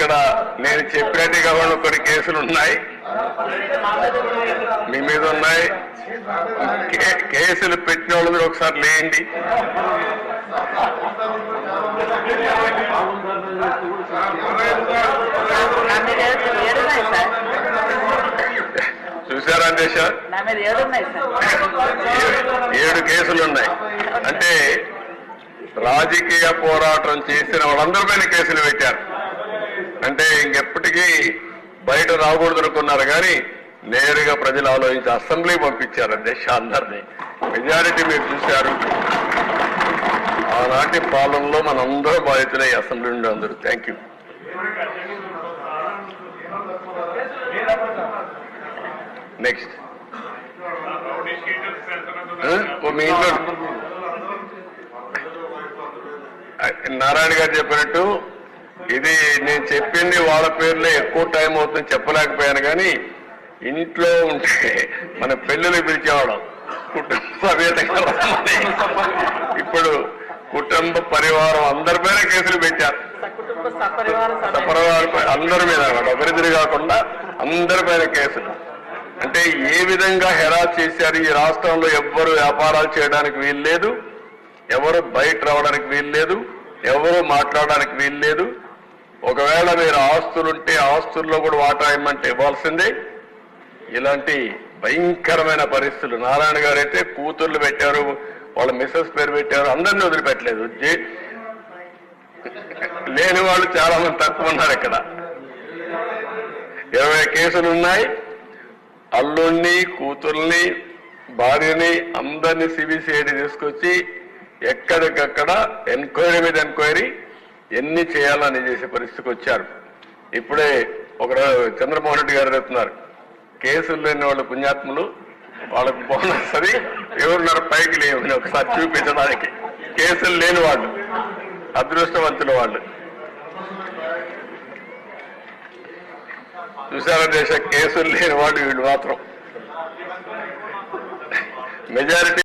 ఇక్కడ నేను చెప్పినట్టుగా కొన్ని కేసులు ఉన్నాయి, మీ మీద ఉన్నాయి. కేసులు పెట్టిన వాళ్ళు మీరు ఒకసారి లేండి. చూసారా దేశ 7 కేసులు ఉన్నాయి. అంటే రాజకీయ పోరాటం చేసిన వాళ్ళందరిపైన కేసులు పెట్టారు. అంటే ఇంకెప్పటికీ బయట రాకూడదు అనుకున్నారు, కానీ నేరుగా ప్రజలు ఆలోచించి అసెంబ్లీ పంపించారు అధ్యక్ష అందరినీ. మెజారిటీ మీరు చూశారు. ఆనాటి పాలనలో మనందరూ బాధితులై అసెంబ్లీ నుండి అందరూ. Thank you. నెక్స్ట్ మీ ఇంట్లో నారాయణ గారు చెప్పినట్టు ఇది నేను చెప్పింది వాళ్ళ పేర్లే ఎక్కువ టైం అవుతుంది చెప్పలేకపోయాను, కానీ ఇంట్లో ఉంటే మన పెళ్ళిళ్ళు పిలిచేవాళ్ళం కుటుంబ సమేతంగా. ఇప్పుడు కుటుంబ పరివారం అందరిపైన కేసులు పెట్టారు. సపరివారం అందరి మీద ఒకరిద్దరు కాకుండా అందరిపైన కేసులు. అంటే ఏ విధంగా హెరాస్ చేశారు. ఈ రాష్ట్రంలో ఎవ్వరు వ్యాపారాలు చేయడానికి వీలు లేదు, ఎవరు బయట రావడానికి వీలు లేదు, ఎవరు మాట్లాడడానికి వీలు లేదు. ఒకవేళ మీరు ఆస్తులుంటే ఆస్తుల్లో కూడా వాటా ఇమ్మంటే ఇవ్వాల్సిందే. ఇలాంటి భయంకరమైన పరిస్థితులు. నారాయణ గారు అయితే కూతుర్లు పెట్టారు, వాళ్ళ మిస్సెస్ పేరు పెట్టారు, అందరినీ వదిలిపెట్టలేదు. లేని వాళ్ళు చాలా మంది తక్కువ ఉన్నారు. ఇక్కడ 20 కేసులు ఉన్నాయి. అల్లుణ్ణి, కూతుర్ని, భార్యని అందరినీ సిబిసిఐడి తీసుకొచ్చి ఎక్కడికక్కడ ఎంక్వైరీ మీద ఎంక్వైరీ ఎన్ని చేయాలని చేసే పరిస్థితికి వచ్చారు. ఇప్పుడే ఒక చంద్రమోహన్ రెడ్డి గారు చెప్తున్నారు, కేసులు లేని వాళ్ళు పుణ్యాత్ములు, వాళ్ళకు బోనస్ అది ఎవరున్నారు పైకి లేవని ఒకసారి చూపించడానికి. కేసులు లేని వాళ్ళు అదృష్టవంతుల వాళ్ళు. చూసారా దేశ కేసులు లేని వాళ్ళు వీళ్ళు మాత్రం మెజారిటీ